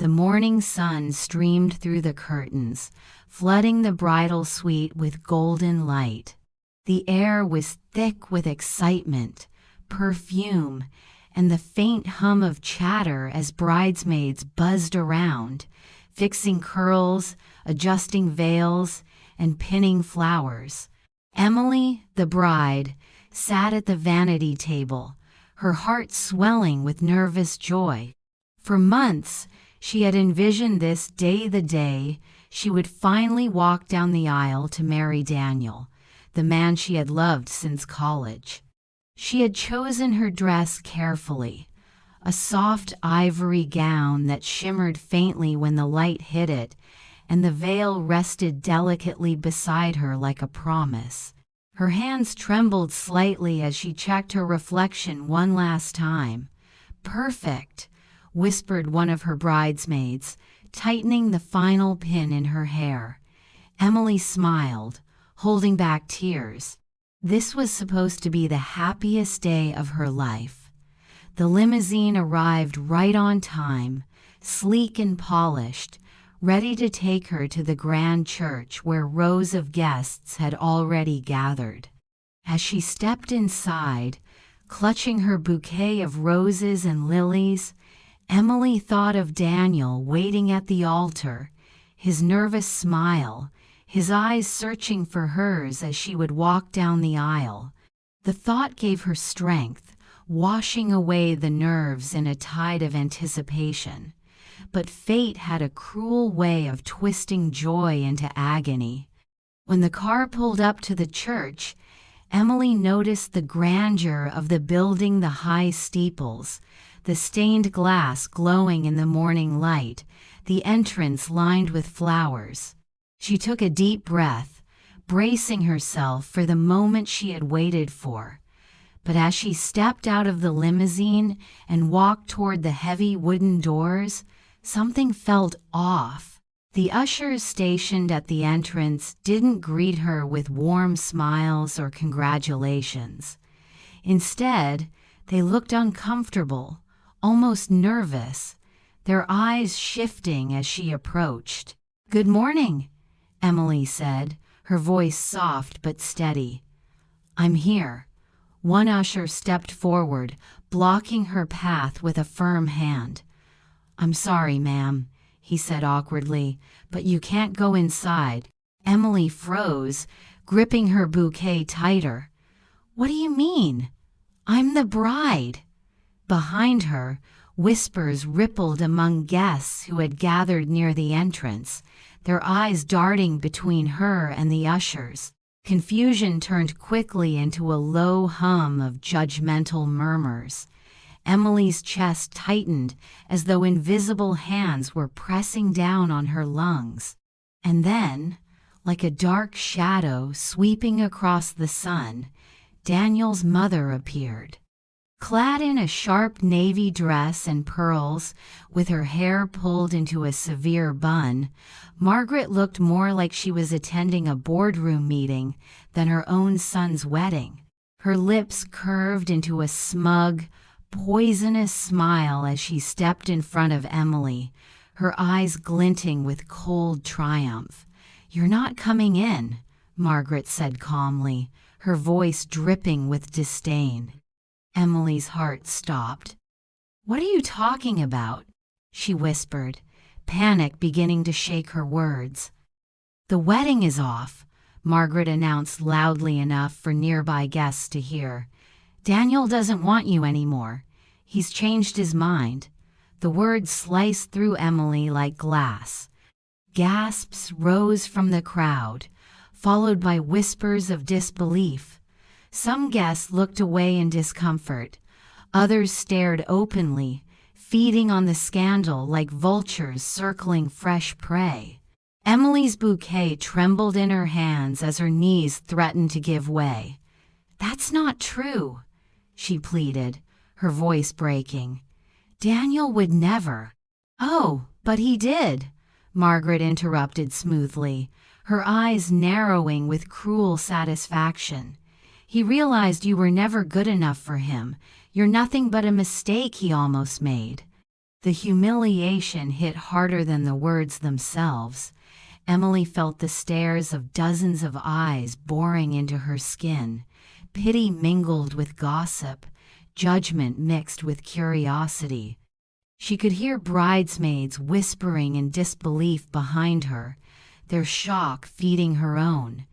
The morning sun streamed through the curtains, flooding the bridal suite with golden light. The air was thick with excitement, perfume, and the faint hum of chatter as bridesmaids buzzed around, fixing curls, adjusting veils, and pinning flowers. Emily, the bride, sat at the vanity table, her heart swelling with nervous joy. For months, she had envisioned this day, the day she would finally walk down the aisle to marry Daniel, the man she had loved since college. She had chosen her dress carefully, a soft ivory gown that shimmered faintly when the light hit it, and the veil rested delicately beside her like a promise. Her hands trembled slightly as she checked her reflection one last time. "Perfect," whispered one of her bridesmaids, tightening the final pin in her hair. Emily smiled, holding back tears. This was supposed to be the happiest day of her life. The limousine arrived right on time, sleek and polished, ready to take her to the grand church where rows of guests had already gathered. As she stepped inside, clutching her bouquet of roses and lilies, Emily thought of Daniel waiting at the altar, his nervous smile, his eyes searching for hers as she would walk down the aisle. The thought gave her strength, washing away the nerves in a tide of anticipation. But fate had a cruel way of twisting joy into agony. When the car pulled up to the church, Emily noticed the grandeur of the building, the high steeples, the stained glass glowing in the morning light, the entrance lined with flowers. She took a deep breath, bracing herself for the moment she had waited for. But as she stepped out of the limousine and walked toward the heavy wooden doors, something felt off. The ushers stationed at the entrance didn't greet her with warm smiles or congratulations. Instead, they looked uncomfortable, almost nervous, their eyes shifting as she approached. "Good morning," Emily said, her voice soft but steady. "I'm here." One usher stepped forward, blocking her path with a firm hand. "I'm sorry, ma'am," he said awkwardly, "but you can't go inside." Emily froze, gripping her bouquet tighter. "What do you mean? I'm the bride." Behind her, whispers rippled among guests who had gathered near the entrance, their eyes darting between her and the ushers. Confusion turned quickly into a low hum of judgmental murmurs. Emily's chest tightened as though invisible hands were pressing down on her lungs. And then, like a dark shadow sweeping across the sun, Daniel's mother appeared. Clad in a sharp navy dress and pearls, with her hair pulled into a severe bun, Margaret looked more like she was attending a boardroom meeting than her own son's wedding. Her lips curved into a smug, poisonous smile as she stepped in front of Emily, her eyes glinting with cold triumph. "You're not coming in," Margaret said calmly, her voice dripping with disdain. Emily's heart stopped. "What are you talking about?" she whispered, panic beginning to shake her words. "The wedding is off," Margaret announced loudly enough for nearby guests to hear. "Daniel doesn't want you anymore. He's changed his mind." The words sliced through Emily like glass. Gasps rose from the crowd, followed by whispers of disbelief. Some guests looked away in discomfort. Others stared openly, feeding on the scandal like vultures circling fresh prey. Emily's bouquet trembled in her hands as her knees threatened to give way. "That's not true," she pleaded, her voice breaking. "Daniel would never." "Oh, but he did," Margaret interrupted smoothly, her eyes narrowing with cruel satisfaction. "He realized you were never good enough for him. You're nothing but a mistake he almost made." The humiliation hit harder than the words themselves. Emily felt the stares of dozens of eyes boring into her skin, pity mingled with gossip, judgment mixed with curiosity. She could hear bridesmaids whispering in disbelief behind her, their shock feeding her own.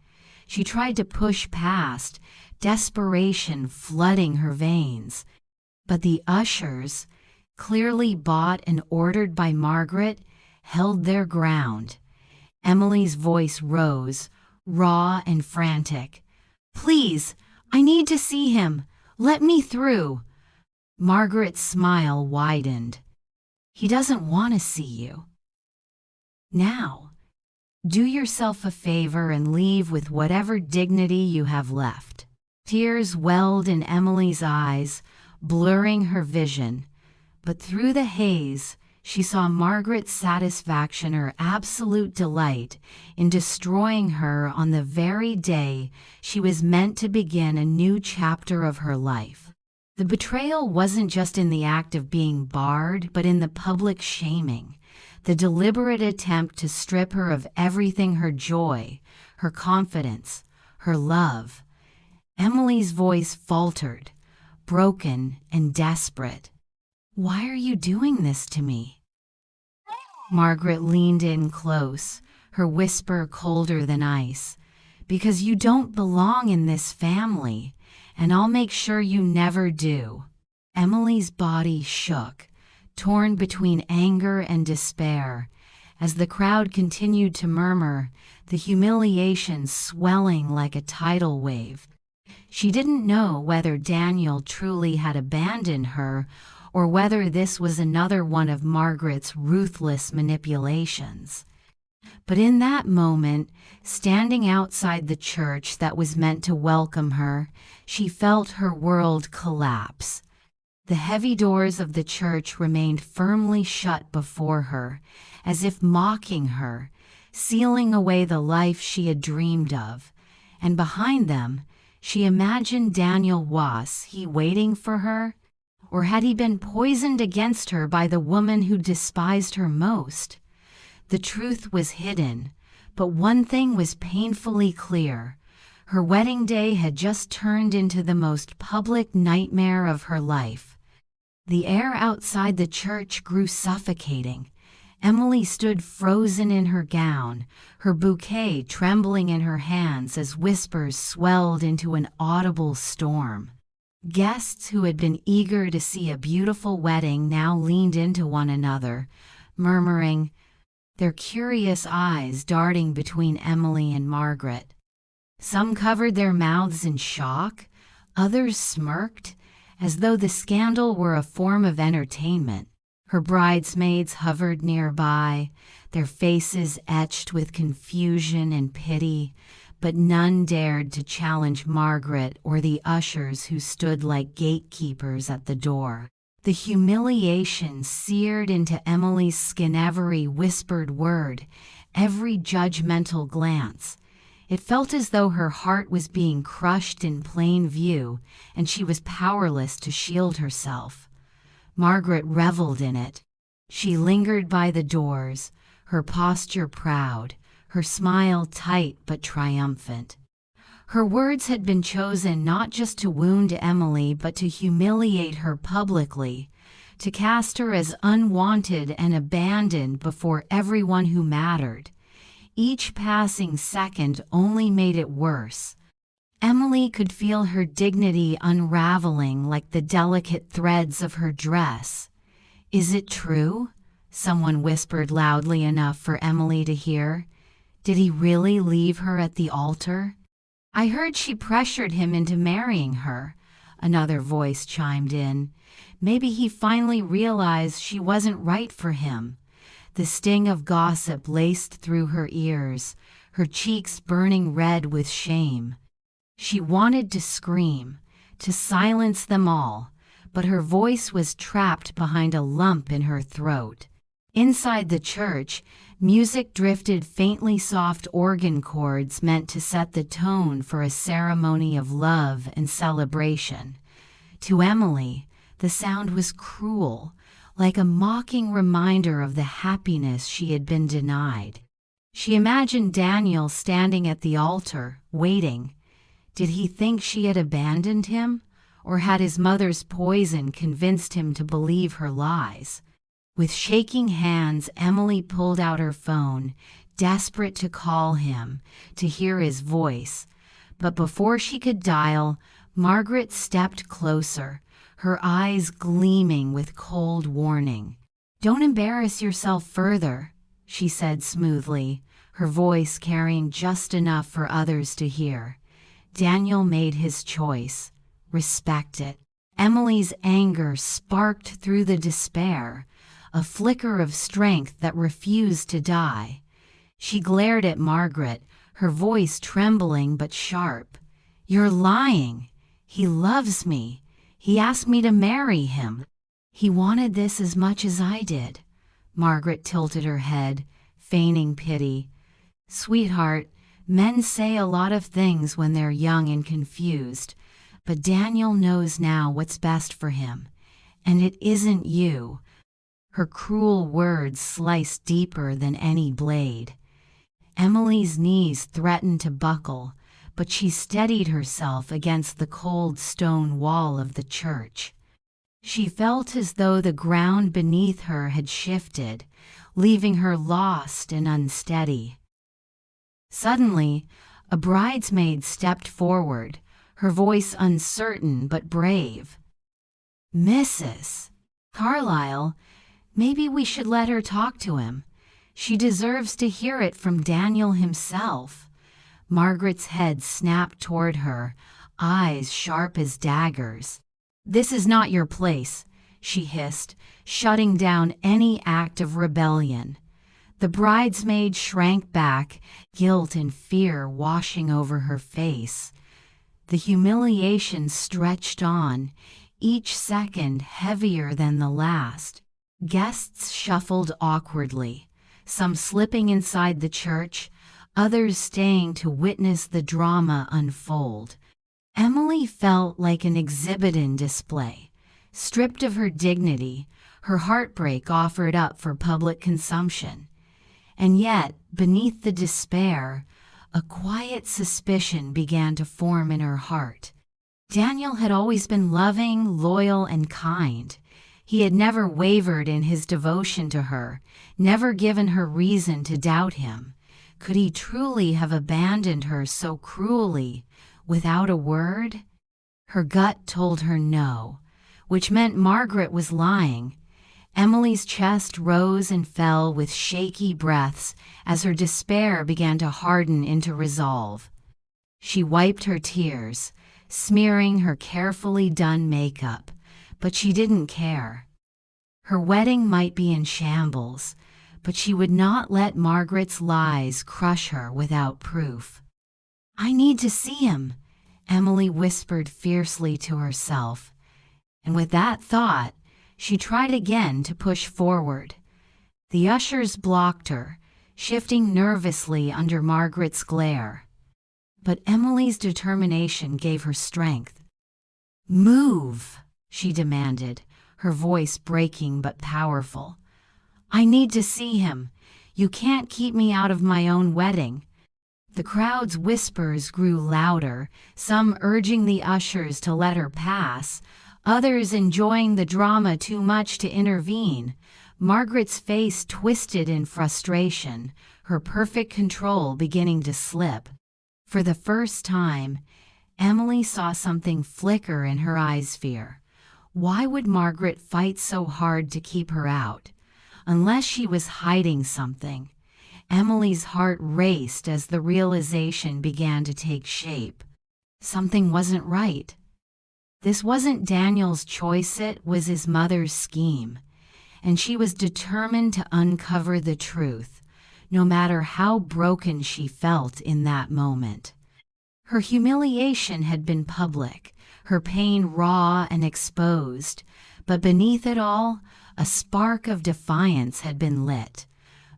She tried to push past, desperation flooding her veins. But the ushers, clearly bought and ordered by Margaret, held their ground. Emily's voice rose, raw and frantic. "Please, I need to see him. Let me through." Margaret's smile widened. "He doesn't want to see you. Now, do yourself a favor and leave with whatever dignity you have left." Tears welled in Emily's eyes, blurring her vision. But through the haze, she saw Margaret's satisfaction, her absolute delight in destroying her on the very day she was meant to begin a new chapter of her life. The betrayal wasn't just in the act of being barred, but in the public shaming, the deliberate attempt to strip her of everything: her joy, her confidence, her love. Emily's voice faltered, broken and desperate. "Why are you doing this to me?" Margaret leaned in close, her whisper colder than ice. "Because you don't belong in this family, and I'll make sure you never do." Emily's body shook, torn between anger and despair. As the crowd continued to murmur, the humiliation swelling like a tidal wave. She didn't know whether Daniel truly had abandoned her, or whether this was another one of Margaret's ruthless manipulations. But in that moment, standing outside the church that was meant to welcome her, she felt her world collapse. The heavy doors of the church remained firmly shut before her, as if mocking her, sealing away the life she had dreamed of. And behind them, she imagined Daniel. Was he waiting for her? Or had he been poisoned against her by the woman who despised her most? The truth was hidden, but one thing was painfully clear. Her wedding day had just turned into the most public nightmare of her life. The air outside the church grew suffocating. Emily stood frozen in her gown, her bouquet trembling in her hands as whispers swelled into an audible storm. Guests who had been eager to see a beautiful wedding now leaned into one another, murmuring, their curious eyes darting between Emily and Margaret. Some covered their mouths in shock, others smirked, as though the scandal were a form of entertainment. Her bridesmaids hovered nearby, their faces etched with confusion and pity, but none dared to challenge Margaret or the ushers who stood like gatekeepers at the door. The humiliation seared into Emily's skin, every whispered word, every judgmental glance. It felt as though her heart was being crushed in plain view, and she was powerless to shield herself. Margaret reveled in it. She lingered by the doors, her posture proud, her smile tight but triumphant. Her words had been chosen not just to wound Emily but to humiliate her publicly, to cast her as unwanted and abandoned before everyone who mattered. Each passing second only made it worse. Emily could feel her dignity unraveling like the delicate threads of her dress. "Is it true?" someone whispered loudly enough for Emily to hear. "Did he really leave her at the altar?" "I heard she pressured him into marrying her," another voice chimed in. "Maybe he finally realized she wasn't right for him." The sting of gossip laced through her ears, her cheeks burning red with shame. She wanted to scream, to silence them all, but her voice was trapped behind a lump in her throat. Inside the church, music drifted, faintly soft organ chords meant to set the tone for a ceremony of love and celebration. To Emily, the sound was cruel, like a mocking reminder of the happiness she had been denied. She imagined Daniel standing at the altar, waiting. Did he think she had abandoned him, or had his mother's poison convinced him to believe her lies? With shaking hands, Emily pulled out her phone, desperate to call him, to hear his voice. But before she could dial, Margaret stepped closer, her eyes gleaming with cold warning. "Don't embarrass yourself further," she said smoothly, her voice carrying just enough for others to hear. Daniel made his choice. Respect it. Emily's anger sparked through the despair, a flicker of strength that refused to die. She glared at Margaret, her voice trembling but sharp. "You're lying. He loves me. He asked me to marry him. He wanted this as much as I did." Margaret tilted her head, feigning pity. "Sweetheart, men say a lot of things when they're young and confused, but Daniel knows now what's best for him, and it isn't you." Her cruel words sliced deeper than any blade. Emily's knees threatened to buckle, but she steadied herself against the cold stone wall of the church. She felt as though the ground beneath her had shifted, leaving her lost and unsteady. Suddenly, a bridesmaid stepped forward, her voice uncertain but brave. "Mrs. Carlyle, maybe we should let her talk to him. She deserves to hear it from Daniel himself." Margaret's head snapped toward her, eyes sharp as daggers. "This is not your place," she hissed, shutting down any act of rebellion. The bridesmaid shrank back, guilt and fear washing over her face. The humiliation stretched on, each second heavier than the last. Guests shuffled awkwardly, some slipping inside the church, others staying to witness the drama unfold. Emily felt like an exhibit in display, stripped of her dignity, her heartbreak offered up for public consumption. And yet, beneath the despair, a quiet suspicion began to form in her heart. Daniel had always been loving, loyal, and kind. He had never wavered in his devotion to her, never given her reason to doubt him. Could he truly have abandoned her so cruelly, without a word? Her gut told her no, which meant Margaret was lying. Emily's chest rose and fell with shaky breaths as her despair began to harden into resolve. She wiped her tears, smearing her carefully done makeup, but she didn't care. Her wedding might be in shambles, but she would not let Margaret's lies crush her without proof. "I need to see him," Emily whispered fiercely to herself, and with that thought, she tried again to push forward. The ushers blocked her, shifting nervously under Margaret's glare. But Emily's determination gave her strength. "Move," she demanded, her voice breaking but powerful. "I need to see him. You can't keep me out of my own wedding." The crowd's whispers grew louder, some urging the ushers to let her pass, others enjoying the drama too much to intervene. Margaret's face twisted in frustration, her perfect control beginning to slip. For the first time, Emily saw something flicker in her eyes: fear. Why would Margaret fight so hard to keep her out? Unless she was hiding something. Emily's heart raced as the realization began to take shape. Something wasn't right. This wasn't Daniel's choice, it was his mother's scheme. And she was determined to uncover the truth, no matter how broken she felt in that moment. Her humiliation had been public, her pain raw and exposed, but beneath it all, a spark of defiance had been lit.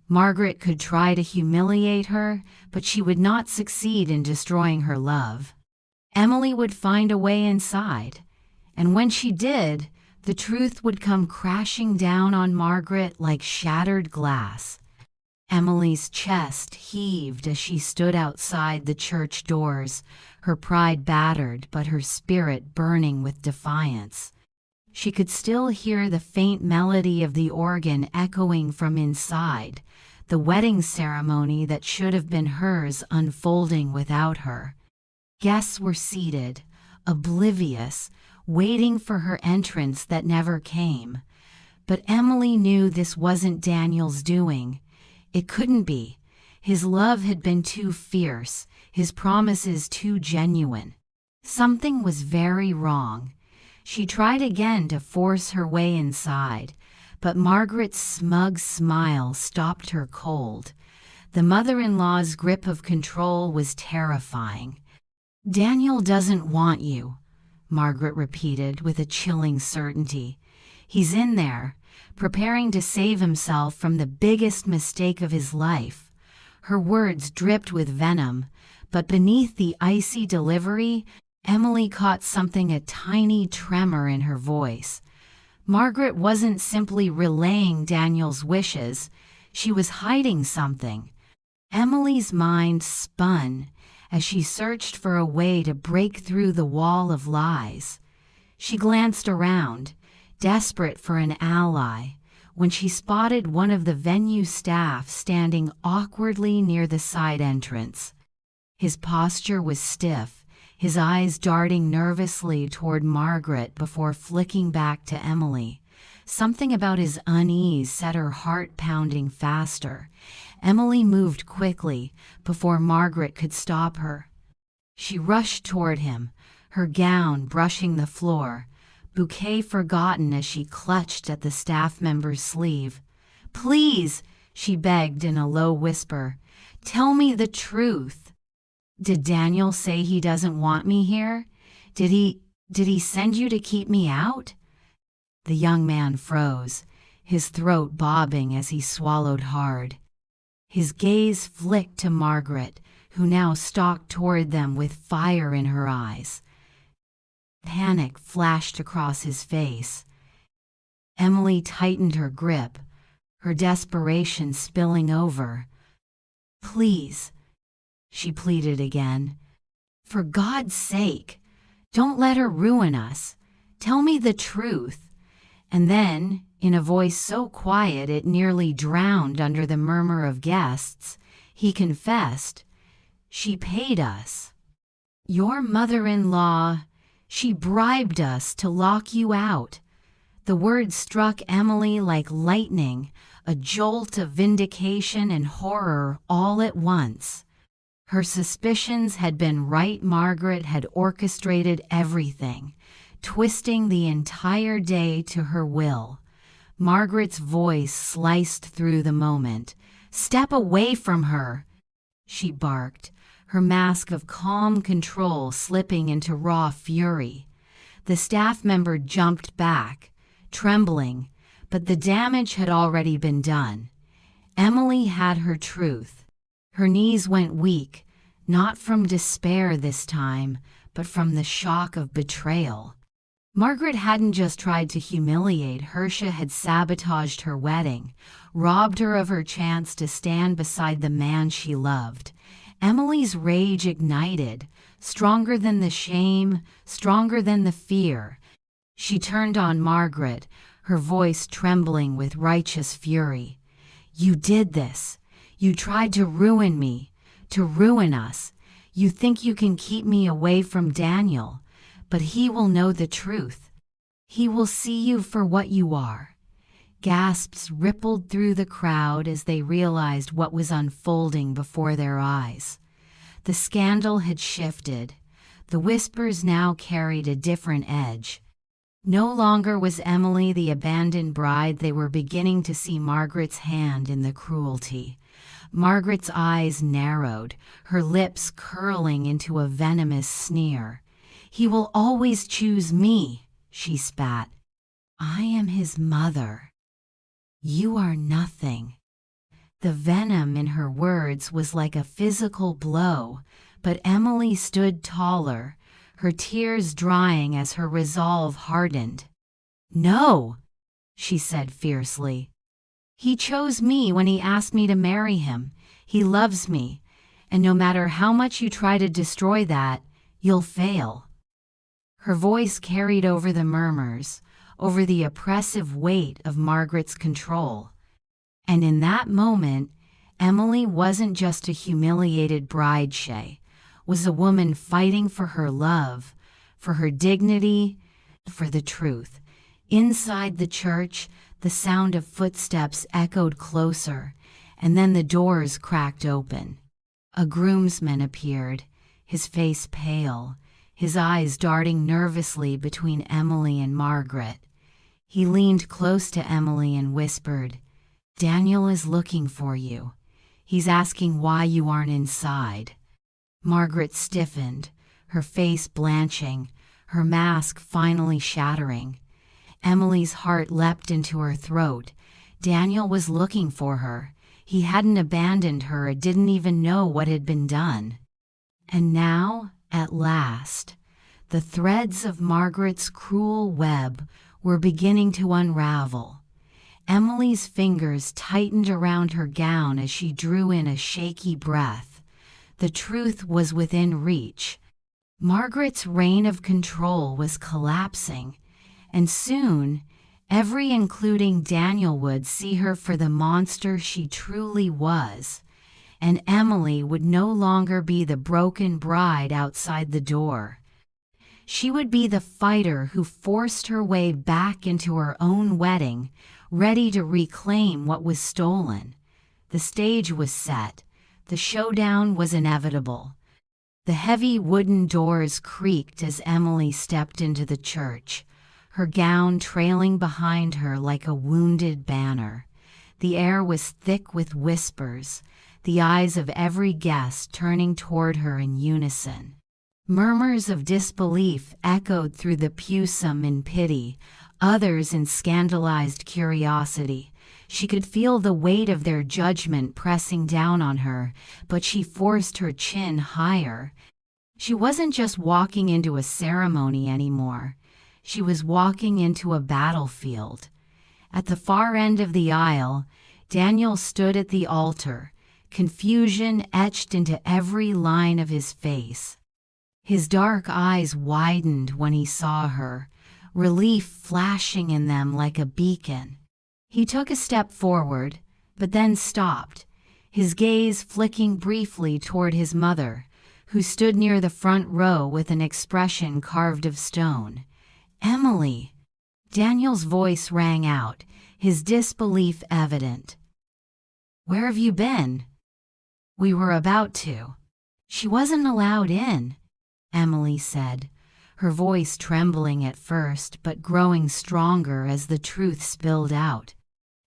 Margaret could try to humiliate her, but she would not succeed in destroying her love. Emily would find a way inside, and when she did, The truth would come crashing down on Margaret like shattered glass. Emily's chest heaved as she stood outside the church doors, her pride battered but her spirit burning with defiance. She could still hear the faint melody of the organ echoing from inside, the wedding ceremony that should have been hers unfolding without her. Guests were seated, oblivious, waiting for her entrance that never came. But Emily knew this wasn't Daniel's doing. It couldn't be. His love had been too fierce, his promises too genuine. Something was very wrong. She tried again to force her way inside, but Margaret's smug smile stopped her cold. The mother-in-law's grip of control was terrifying. "Daniel doesn't want you," Margaret repeated with a chilling certainty. "He's in there, preparing to save himself from the biggest mistake of his life." Her words dripped with venom, but beneath the icy delivery, Emily caught a tiny tremor in her voice. Margaret wasn't simply relaying Daniel's wishes, she was hiding something. Emily's mind spun as she searched for a way to break through the wall of lies. She glanced around, desperate for an ally, when she spotted one of the venue staff standing awkwardly near the side entrance. His posture was stiff, his eyes darting nervously toward Margaret before flicking back to Emily. Something about his unease set her heart pounding faster. Emily moved quickly before Margaret could stop her. She rushed toward him, her gown brushing the floor, bouquet forgotten as she clutched at the staff member's sleeve. "Please," she begged in a low whisper, "tell me the truth. Did Daniel say he doesn't want me here? Did he send you to keep me out?" The young man froze, his throat bobbing as he swallowed hard. His gaze flicked to Margaret, who now stalked toward them with fire in her eyes. Panic flashed across his face. Emily tightened her grip, her desperation spilling over. "Please," she pleaded again. "For God's sake, don't let her ruin us. Tell me the truth." And then, in a voice so quiet it nearly drowned under the murmur of guests, he confessed, "She paid us. Your mother-in-law, she bribed us to lock you out." The words struck Emily like lightning, a jolt of vindication and horror all at once. Her suspicions had been right. Margaret had orchestrated everything, twisting the entire day to her will. Margaret's voice sliced through the moment. "Step away from her," she barked, her mask of calm control slipping into raw fury. The staff member jumped back, trembling, but the damage had already been done. Emily had her truth. Her knees went weak, not from despair this time, but from the shock of betrayal. Margaret hadn't just tried to humiliate her, she had sabotaged her wedding, robbed her of her chance to stand beside the man she loved. Emily's rage ignited, stronger than the shame, stronger than the fear. She turned on Margaret, her voice trembling with righteous fury. "You did this. You tried to ruin me, to ruin us. You think you can keep me away from Daniel, but he will know the truth. He will see you for what you are." Gasps rippled through the crowd as they realized what was unfolding before their eyes. The scandal had shifted. The whispers now carried a different edge. No longer was Emily the abandoned bride. They were beginning to see Margaret's hand in the cruelty. Margaret's eyes narrowed, her lips curling into a venomous sneer. "He will always choose me," she spat. "I am his mother. You are nothing." The venom in her words was like a physical blow, but Emily stood taller, her tears drying as her resolve hardened. "No," she said fiercely. "He chose me when he asked me to marry him. He loves me, and no matter how much you try to destroy that, you'll fail." Her voice carried over the murmurs, over the oppressive weight of Margaret's control. And in that moment, Emily wasn't just a humiliated bride, she was a woman fighting for her love, for her dignity, for the truth. Inside the church, the sound of footsteps echoed closer, and then the doors cracked open. A groomsman appeared, his face pale, his eyes darting nervously between Emily and Margaret. He leaned close to Emily and whispered, "Daniel is looking for you. He's asking why you aren't inside." Margaret stiffened, her face blanching, her mask finally shattering. Emily's heart leapt into her throat. Daniel was looking for her. He hadn't abandoned her or didn't even know what had been done. And now, at last, the threads of Margaret's cruel web were beginning to unravel. Emily's fingers tightened around her gown as she drew in a shaky breath. The truth was within reach. Margaret's reign of control was collapsing, and soon, every including Daniel would see her for the monster she truly was, and Emily would no longer be the broken bride outside the door. She would be the fighter who forced her way back into her own wedding, ready to reclaim what was stolen. The stage was set. The showdown was inevitable. The heavy wooden doors creaked as Emily stepped into the church, her gown trailing behind her like a wounded banner. The air was thick with whispers, the eyes of every guest turning toward her in unison. Murmurs of disbelief echoed through the pew, some in pity, others in scandalized curiosity. She could feel the weight of their judgment pressing down on her, but she forced her chin higher. She wasn't just walking into a ceremony anymore. She was walking into a battlefield. At the far end of the aisle, Daniel stood at the altar, confusion etched into every line of his face. His dark eyes widened when he saw her, relief flashing in them like a beacon. He took a step forward, but then stopped, his gaze flicking briefly toward his mother, who stood near the front row with an expression carved of stone. "Emily!" Daniel's voice rang out, his disbelief evident. "Where have you been?" "We were about to." "She wasn't allowed in," Emily said, her voice trembling at first but growing stronger as the truth spilled out.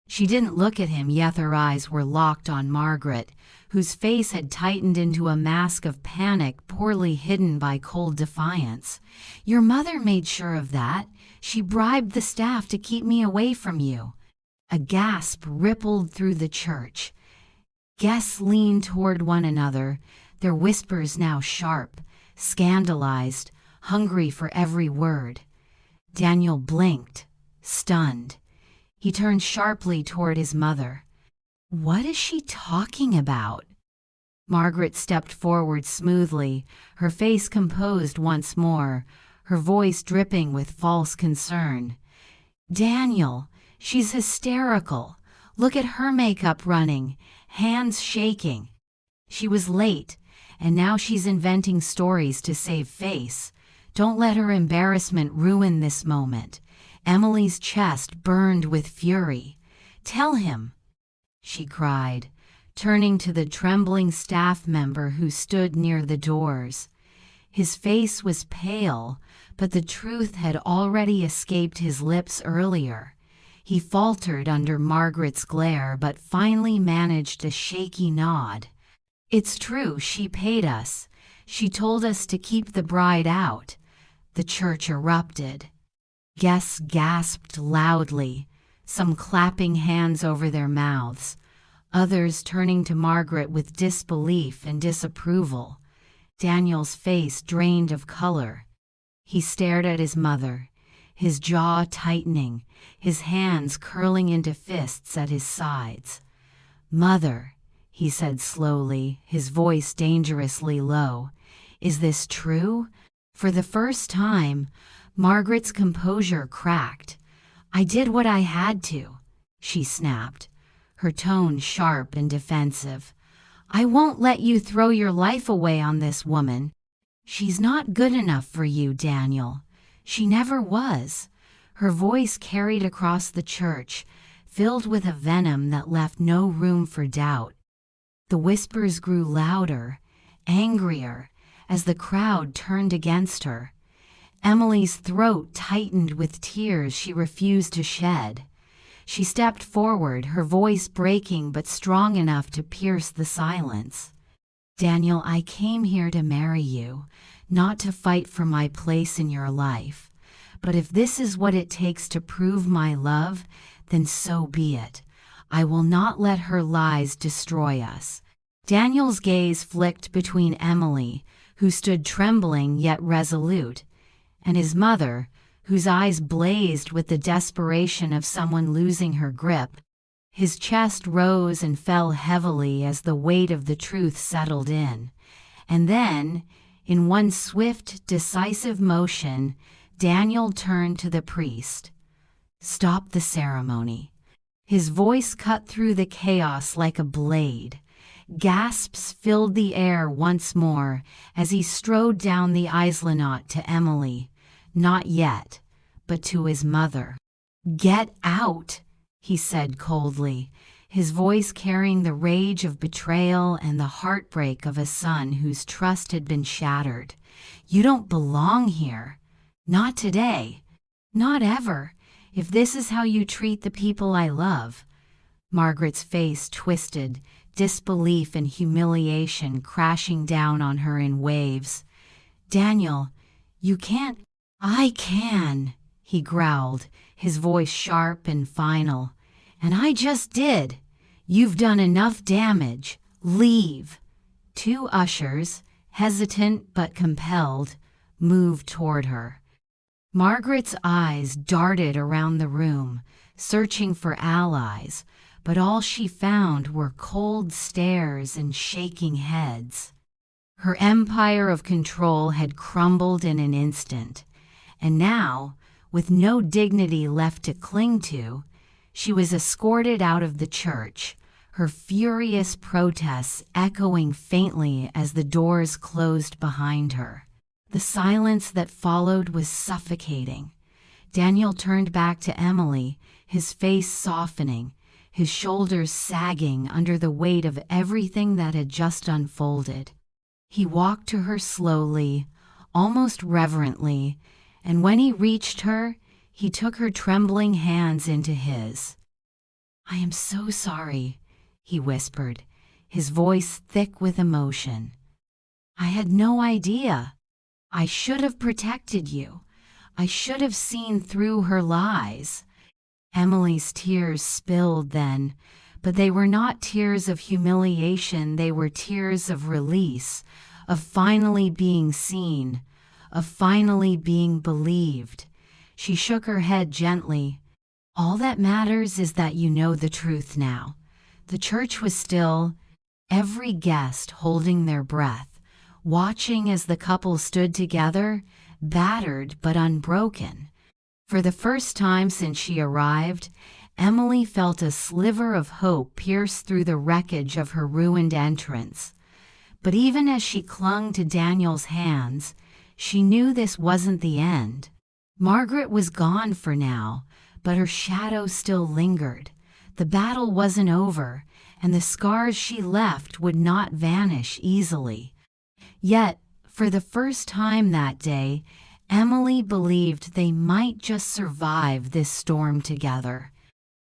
She didn't look at him, yet her eyes were locked on Margaret, whose face had tightened into a mask of panic poorly hidden by cold defiance. "Your mother made sure of that. She bribed the staff to keep me away from you." A gasp rippled through the church. Guests leaned toward one another, their whispers now sharp, scandalized, hungry for every word. Daniel blinked, stunned. He turned sharply toward his mother. "What is she talking about?" Margaret stepped forward smoothly, her face composed once more, her voice dripping with false concern. "Daniel, she's hysterical. Look at her makeup running, hands shaking. She was late, and now she's inventing stories to save face. Don't let her embarrassment ruin this moment." Emily's chest burned with fury. "Tell him," she cried, turning to the trembling staff member who stood near the doors. His face was pale, but the truth had already escaped his lips earlier. He faltered under Margaret's glare but finally managed a shaky nod. "It's true, she paid us. She told us to keep the bride out." The church erupted. Guests gasped loudly, some clapping hands over their mouths, others turning to Margaret with disbelief and disapproval. Daniel's face drained of color. He stared at his mother, his jaw tightening, his hands curling into fists at his sides. "Mother," he said slowly, his voice dangerously low, "is this true?" For the first time, Margaret's composure cracked. "I did what I had to," she snapped, her tone sharp and defensive. "I won't let you throw your life away on this woman. She's not good enough for you, Daniel. She never was." Her voice carried across the church, filled with a venom that left no room for doubt. The whispers grew louder, angrier, as the crowd turned against her. Emily's throat tightened with tears she refused to shed. She stepped forward, her voice breaking but strong enough to pierce the silence. "Daniel, I came here to marry you, not to fight for my place in your life. But if this is what it takes to prove my love, then so be it. I will not let her lies destroy us." Daniel's gaze flicked between Emily, who stood trembling yet resolute, and his mother, whose eyes blazed with the desperation of someone losing her grip. His chest rose and fell heavily as the weight of the truth settled in. And then, in one swift, decisive motion, Daniel turned to the priest. "Stop the ceremony." His voice cut through the chaos like a blade. Gasps filled the air once more as he strode down the Eislanaut to Emily. Not yet, but to his mother. "Get out," he said coldly, his voice carrying the rage of betrayal and the heartbreak of a son whose trust had been shattered. "You don't belong here. Not today. Not ever, if this is how you treat the people I love." Margaret's face twisted, disbelief and humiliation crashing down on her in waves. "Daniel, you can't." "I can," he growled, his voice sharp and final. "And I just did. You've done enough damage. Leave." Two ushers, hesitant but compelled, moved toward her. Margaret's eyes darted around the room, searching for allies, but all she found were cold stares and shaking heads. Her empire of control had crumbled in an instant, and now, with no dignity left to cling to, she was escorted out of the church, her furious protests echoing faintly as the doors closed behind her. The silence that followed was suffocating. Daniel turned back to Emily, his face softening, his shoulders sagging under the weight of everything that had just unfolded. He walked to her slowly, almost reverently, and when he reached her, he took her trembling hands into his. "I am so sorry," he whispered, his voice thick with emotion. "I had no idea. I should have protected you. I should have seen through her lies." Emily's tears spilled then, but they were not tears of humiliation, they were tears of release, of finally being seen, of finally being believed. She shook her head gently. "All that matters is that you know the truth now." The church was still, every guest holding their breath, watching as the couple stood together, battered but unbroken. For the first time since she arrived, Emily felt a sliver of hope pierce through the wreckage of her ruined entrance. But even as she clung to Daniel's hands, she knew this wasn't the end. Margaret was gone for now, but her shadow still lingered. The battle wasn't over, and the scars she left would not vanish easily. Yet, for the first time that day, Emily believed they might just survive this storm together.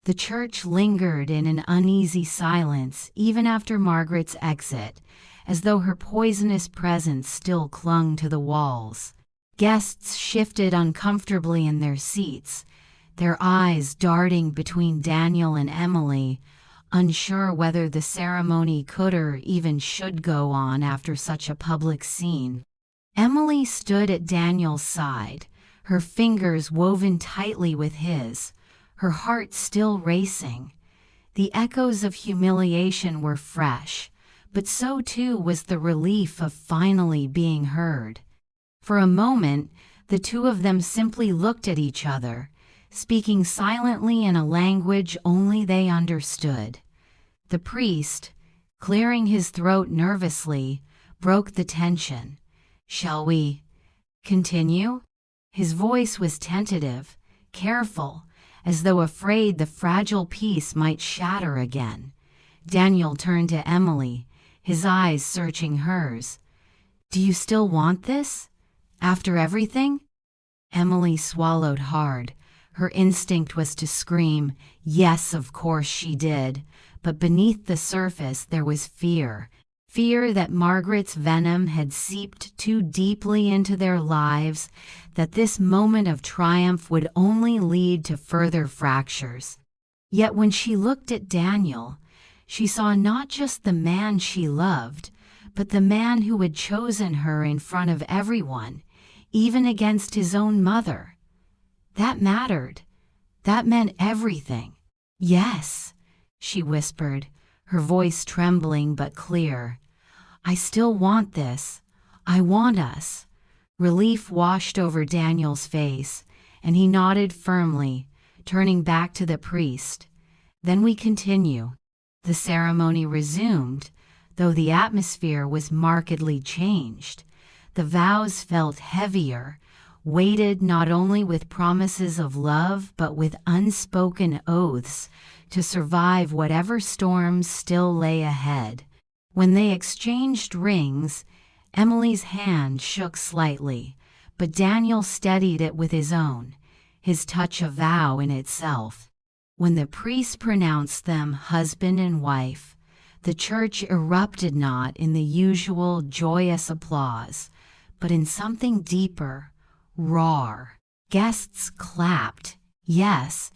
The church lingered in an uneasy silence even after Margaret's exit, as though her poisonous presence still clung to the walls. Guests shifted uncomfortably in their seats, their eyes darting between Daniel and Emily, unsure whether the ceremony could or even should go on after such a public scene. Emily stood at Daniel's side, her fingers woven tightly with his, her heart still racing. The echoes of humiliation were fresh, but so too was the relief of finally being heard. For a moment, the two of them simply looked at each other, speaking silently in a language only they understood. The priest, clearing his throat nervously, broke the tension. "Shall we continue?" His voice was tentative, careful, as though afraid the fragile peace might shatter again. Daniel turned to Emily, his eyes searching hers. "Do you still want this? After everything?" Emily swallowed hard. Her instinct was to scream, yes, of course she did, but beneath the surface there was fear. Fear that Margaret's venom had seeped too deeply into their lives, that this moment of triumph would only lead to further fractures. Yet when she looked at Daniel, she saw not just the man she loved, but the man who had chosen her in front of everyone, even against his own mother. That mattered. That meant everything. "Yes," she whispered, her voice trembling but clear. "I still want this. I want us." Relief washed over Daniel's face, and he nodded firmly, turning back to the priest. "Then we continue." The ceremony resumed, though the atmosphere was markedly changed. The vows felt heavier, weighted not only with promises of love but with unspoken oaths to survive whatever storms still lay ahead. When they exchanged rings, Emily's hand shook slightly, but Daniel steadied it with his own, his touch a vow in itself. When the priest pronounced them husband and wife, the church erupted not in the usual joyous applause, but in something deeper, raw. Guests clapped, yes,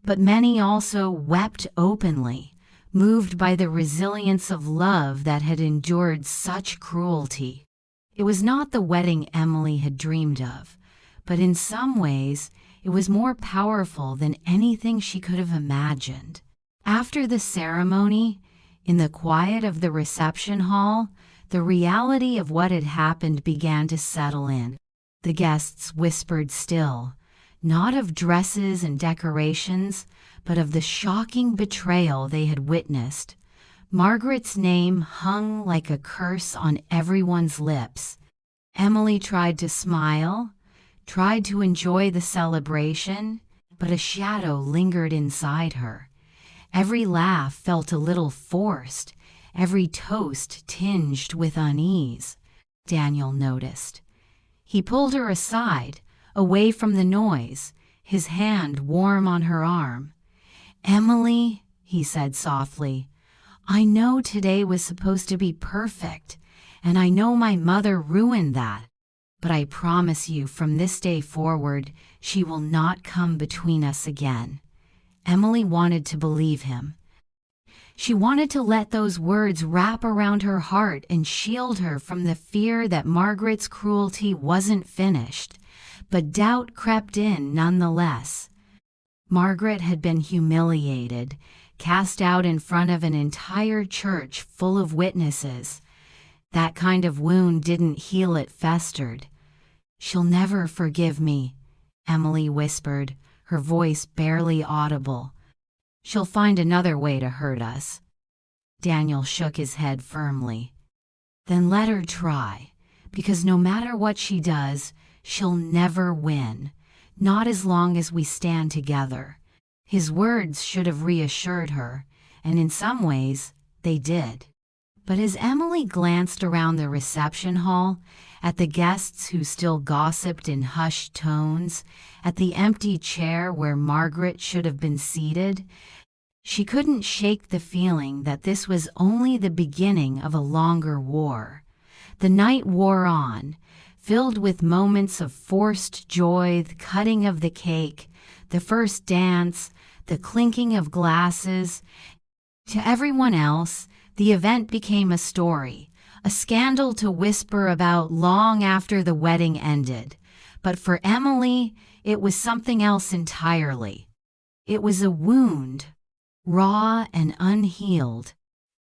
but many also wept openly, moved by the resilience of love that had endured such cruelty. It was not the wedding Emily had dreamed of, but in some ways it was more powerful than anything she could have imagined. After the ceremony, in the quiet of the reception hall, the reality of what had happened began to settle in. The guests whispered still, not of dresses and decorations, but of the shocking betrayal they had witnessed. Margaret's name hung like a curse on everyone's lips. Emily tried to smile, tried to enjoy the celebration, but a shadow lingered inside her. Every laugh felt a little forced, every toast tinged with unease. Daniel noticed. He pulled her aside, away from the noise, his hand warm on her arm. "Emily," he said softly, "I know today was supposed to be perfect, and I know my mother ruined that, but I promise you from this day forward she will not come between us again." Emily wanted to believe him. She wanted to let those words wrap around her heart and shield her from the fear that Margaret's cruelty wasn't finished, but doubt crept in nonetheless. Margaret had been humiliated, cast out in front of an entire church full of witnesses. That kind of wound didn't heal, it festered. "She'll never forgive me," Emily whispered, her voice barely audible. "She'll find another way to hurt us." Daniel shook his head firmly. "Then let her try, because no matter what she does, she'll never win, not as long as we stand together." His words should have reassured her, and in some ways, they did. But as Emily glanced around the reception hall, at the guests who still gossiped in hushed tones, at the empty chair where Margaret should have been seated, she couldn't shake the feeling that this was only the beginning of a longer war. The night wore on, filled with moments of forced joy, the cutting of the cake, the first dance, the clinking of glasses. To everyone else, the event became a story, a scandal to whisper about long after the wedding ended. But for Emily, it was something else entirely. It was a wound, raw and unhealed,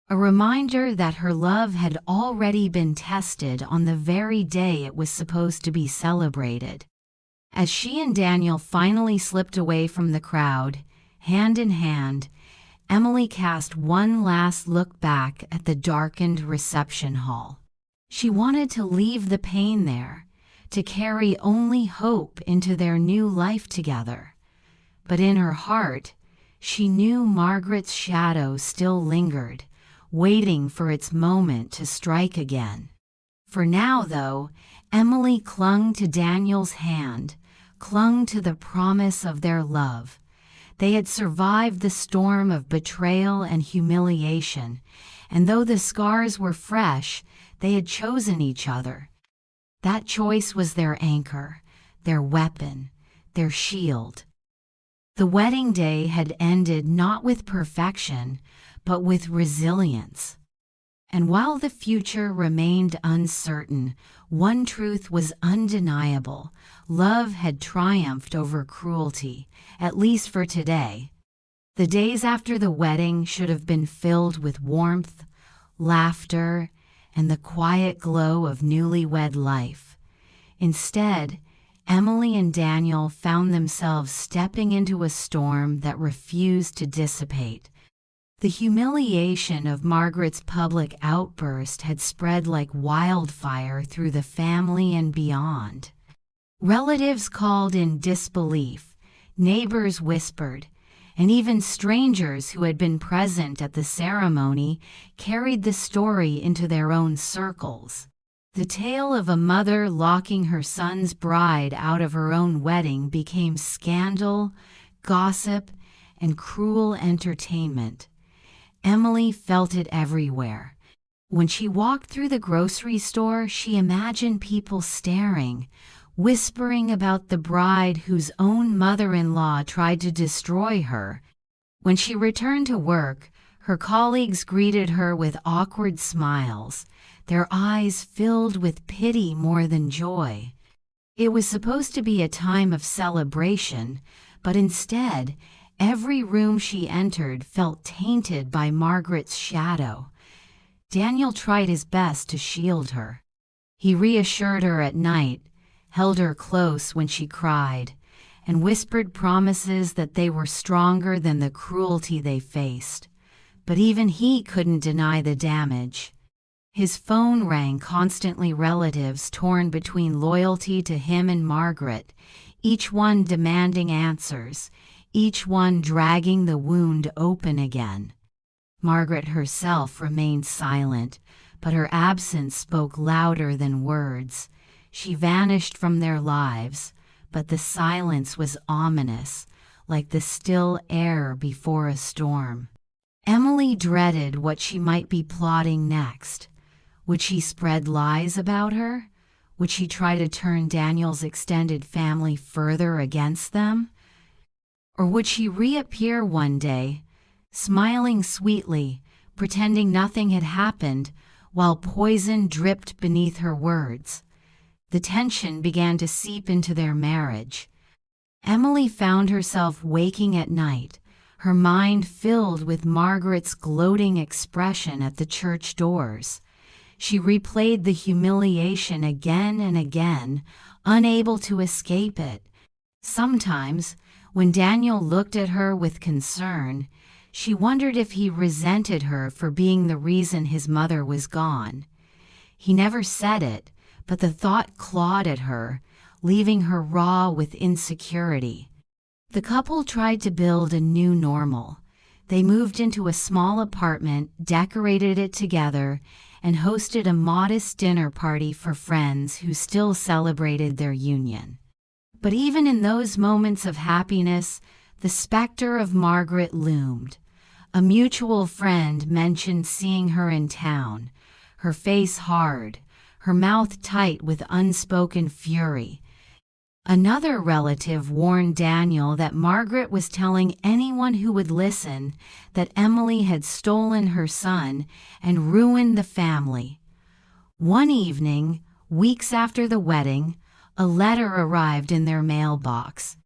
a reminder that her love had already been tested on the very day it was supposed to be celebrated. As she and Daniel finally slipped away from the crowd, hand in hand, Emily cast one last look back at the darkened reception hall. She wanted to leave the pain there, to carry only hope into their new life together. But in her heart, she knew Margaret's shadow still lingered, waiting for its moment to strike again. For now, though, Emily clung to Daniel's hand, clung to the promise of their love. They had survived the storm of betrayal and humiliation, and though the scars were fresh, they had chosen each other. That choice was their anchor, their weapon, their shield. The wedding day had ended not with perfection, but with resilience. And while the future remained uncertain, one truth was undeniable: love had triumphed over cruelty, at least for today. The days after the wedding should have been filled with warmth, laughter, and the quiet glow of newlywed life. Instead, Emily and Daniel found themselves stepping into a storm that refused to dissipate. The humiliation of Margaret's public outburst had spread like wildfire through the family and beyond. Relatives called in disbelief, neighbors whispered, and even strangers who had been present at the ceremony carried the story into their own circles. The tale of a mother locking her son's bride out of her own wedding became scandal, gossip, and cruel entertainment. Emily felt it everywhere. When she walked through the grocery store, she imagined people staring, whispering about the bride whose own mother-in-law tried to destroy her. When she returned to work, her colleagues greeted her with awkward smiles, their eyes filled with pity more than joy. It was supposed to be a time of celebration, but instead, every room she entered felt tainted by Margaret's shadow. Daniel tried his best to shield her. He reassured her at night, held her close when she cried, and whispered promises that they were stronger than the cruelty they faced. But even he couldn't deny the damage. His phone rang constantly, relatives torn between loyalty to him and Margaret, each one demanding answers, each one dragging the wound open again. Margaret herself remained silent, but her absence spoke louder than words. She vanished from their lives, but the silence was ominous, like the still air before a storm. Emily dreaded what she might be plotting next. Would she spread lies about her? Would she try to turn Daniel's extended family further against them? Or would she reappear one day, smiling sweetly, pretending nothing had happened, while poison dripped beneath her words? The tension began to seep into their marriage. Emily found herself waking at night, her mind filled with Margaret's gloating expression at the church doors. She replayed the humiliation again and again, unable to escape it. Sometimes, when Daniel looked at her with concern, she wondered if he resented her for being the reason his mother was gone. He never said it, but the thought clawed at her, leaving her raw with insecurity. The couple tried to build a new normal. They moved into a small apartment, decorated it together, and hosted a modest dinner party for friends who still celebrated their union. But even in those moments of happiness, the specter of Margaret loomed. A mutual friend mentioned seeing her in town, her face hard, her mouth tight with unspoken fury. Another relative warned Daniel that Margaret was telling anyone who would listen that Emily had stolen her son and ruined the family. One evening, weeks after the wedding, A letter arrived in their mailbox.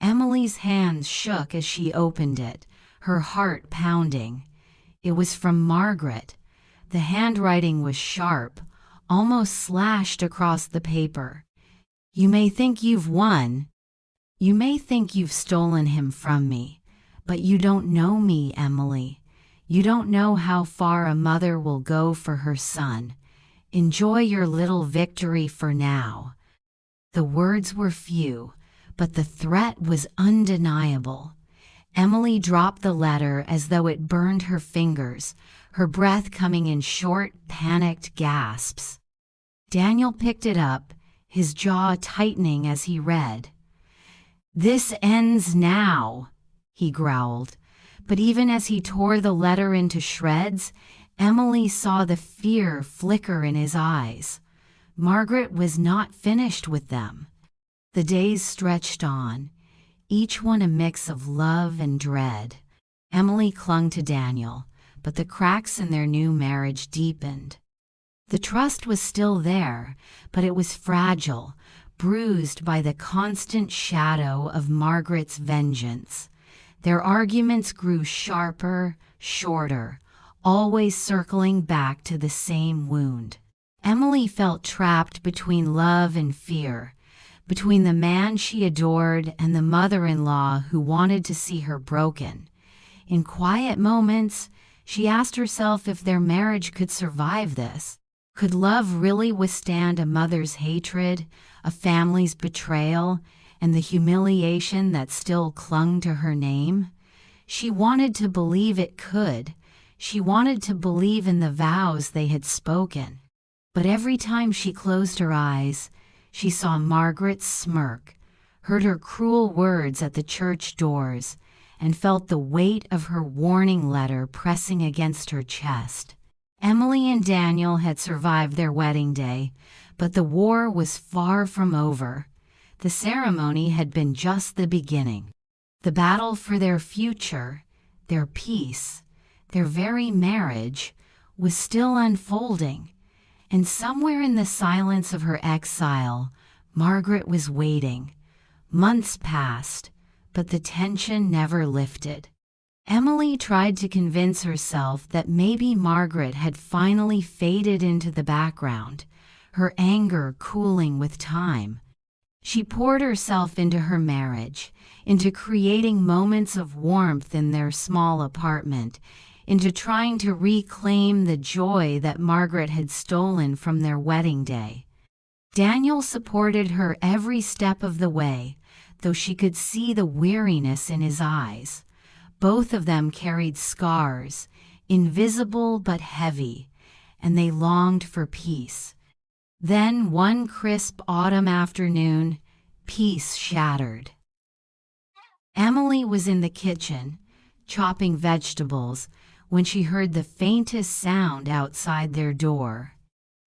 Emily's hands shook as she opened it, her heart pounding. It was from Margaret. The handwriting was sharp, almost slashed across the paper. You may think you've won. You may think you've stolen him from me, but you don't know me, Emily. You don't know how far a mother will go for her son. Enjoy your little victory for now. The words were few, but the threat was undeniable. Emily dropped the letter as though it burned her fingers, her breath coming in short, panicked gasps. Daniel picked it up, his jaw tightening as he read. "This ends now," he growled. But even as he tore the letter into shreds, Emily saw the fear flicker in his eyes. Margaret was not finished with them. The days stretched on, each one a mix of love and dread. Emily clung to Daniel, but the cracks in their new marriage deepened. The trust was still there, but it was fragile, bruised by the constant shadow of Margaret's vengeance. Their arguments grew sharper, shorter, always circling back to the same wound. Emily felt trapped between love and fear, between the man she adored and the mother-in-law who wanted to see her broken. In quiet moments, she asked herself if their marriage could survive this. Could love really withstand a mother's hatred, a family's betrayal, and the humiliation that still clung to her name? She wanted to believe it could. She wanted to believe in the vows they had spoken. But every time she closed her eyes, she saw Margaret's smirk, heard her cruel words at the church doors, and felt the weight of her warning letter pressing against her chest. Emily and Daniel had survived their wedding day, but the war was far from over. The ceremony had been just the beginning. The battle for their future, their peace, their very marriage, was still unfolding. And somewhere in the silence of her exile, Margaret was waiting. Months passed, but the tension never lifted. Emily tried to convince herself that maybe Margaret had finally faded into the background, her anger cooling with time. She poured herself into her marriage, into creating moments of warmth in their small apartment, into trying to reclaim the joy that Margaret had stolen from their wedding day. Daniel supported her every step of the way, though she could see the weariness in his eyes. Both of them carried scars, invisible but heavy, and they longed for peace. Then, one crisp autumn afternoon, peace shattered. Emily was in the kitchen, chopping vegetables, when she heard the faintest sound outside their door.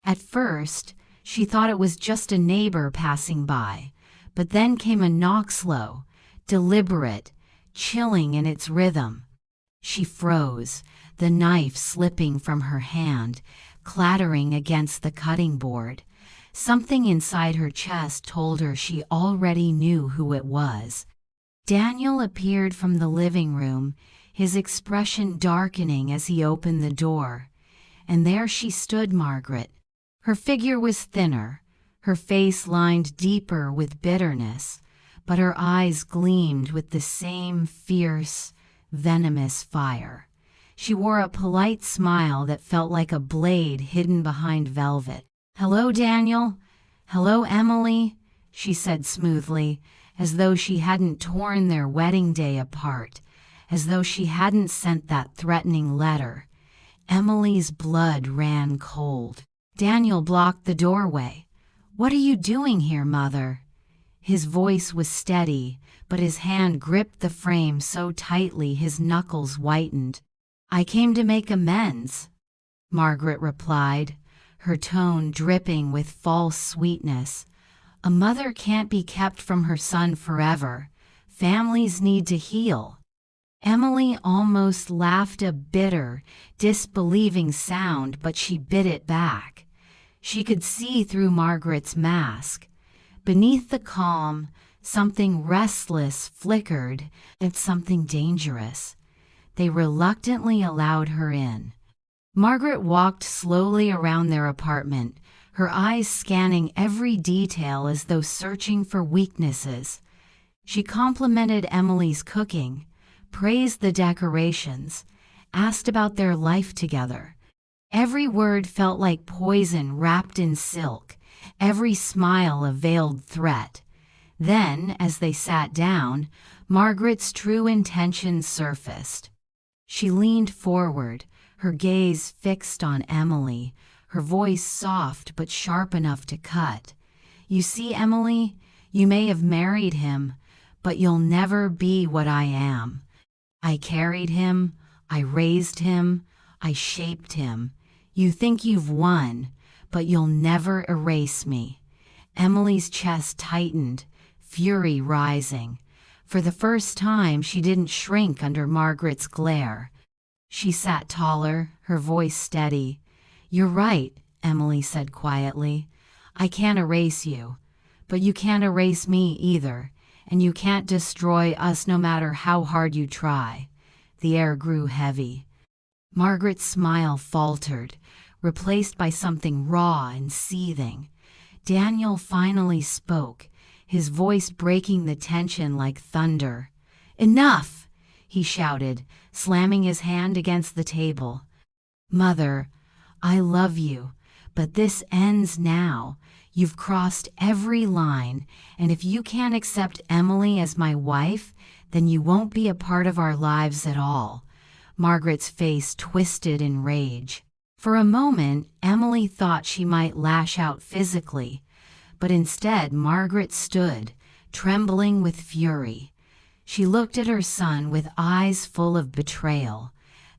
At first, she thought it was just a neighbor passing by, but then came a knock, slow, deliberate, chilling in its rhythm. She froze, the knife slipping from her hand, clattering against the cutting board. Something inside her chest told her she already knew who it was. Daniel appeared from the living room, his expression darkening as he opened the door. And there she stood, Margaret. Her figure was thinner, her face lined deeper with bitterness, but her eyes gleamed with the same fierce, venomous fire. She wore a polite smile that felt like a blade hidden behind velvet. "Hello, Daniel. Hello, Emily," she said smoothly, as though she hadn't torn their wedding day apart, as though she hadn't sent that threatening letter. Emily's blood ran cold. Daniel blocked the doorway. "What are you doing here, Mother?" His voice was steady, but his hand gripped the frame so tightly his knuckles whitened. "I came to make amends," Margaret replied, her tone dripping with false sweetness. "A mother can't be kept from her son forever. Families need to heal." Emily almost laughed, a bitter, disbelieving sound, but she bit it back. She could see through Margaret's mask. Beneath the calm, something restless flickered at something dangerous. They reluctantly allowed her in. Margaret walked slowly around their apartment, her eyes scanning every detail as though searching for weaknesses. She complimented Emily's cooking, praised the decorations, asked about their life together. Every word felt like poison wrapped in silk, every smile a veiled threat. Then, as they sat down, Margaret's true intentions surfaced. She leaned forward, her gaze fixed on Emily, her voice soft but sharp enough to cut. "You see, Emily, you may have married him, but you'll never be what I am. I carried him, I raised him, I shaped him. You think you've won, but you'll never erase me." Emily's chest tightened, fury rising. For the first time, she didn't shrink under Margaret's glare. She sat taller, her voice steady. "You're right," Emily said quietly. "I can't erase you, but you can't erase me either, and you can't destroy us no matter how hard you try." The air grew heavy. Margaret's smile faltered, replaced by something raw and seething. Daniel finally spoke, his voice breaking the tension like thunder. "Enough!" he shouted, slamming his hand against the table. "Mother, I love you, but this ends now. You've crossed every line, and if you can't accept Emily as my wife, then you won't be a part of our lives at all." Margaret's face twisted in rage. For a moment, Emily thought she might lash out physically, but instead Margaret stood, trembling with fury. She looked at her son with eyes full of betrayal,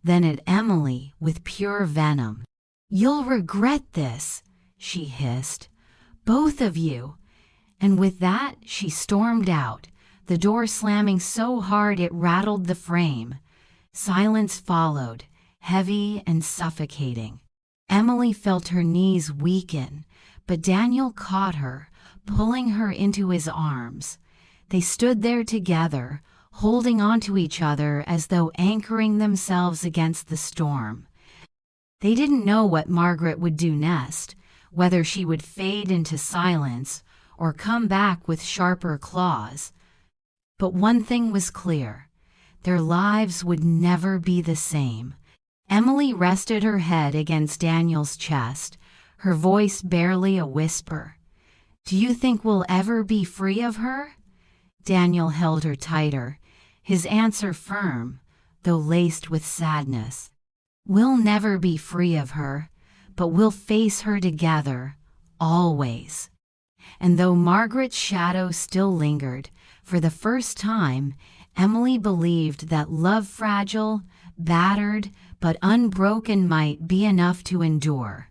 then at Emily with pure venom. "You'll regret this," she hissed. "Both of you." And with that, she stormed out, the door slamming so hard it rattled the frame. Silence followed, heavy and suffocating. Emily felt her knees weaken, but Daniel caught her, pulling her into his arms. They stood there together, holding onto each other as though anchoring themselves against the storm. They didn't know what Margaret would do next, whether she would fade into silence or come back with sharper claws. But one thing was clear: their lives would never be the same. Emily rested her head against Daniel's chest, her voice barely a whisper. "Do you think we'll ever be free of her?" Daniel held her tighter, his answer firm, though laced with sadness. "We'll never be free of her, but we'll face her together, always." And though Margaret's shadow still lingered, for the first time, Emily believed that love, fragile, battered, but unbroken, might be enough to endure.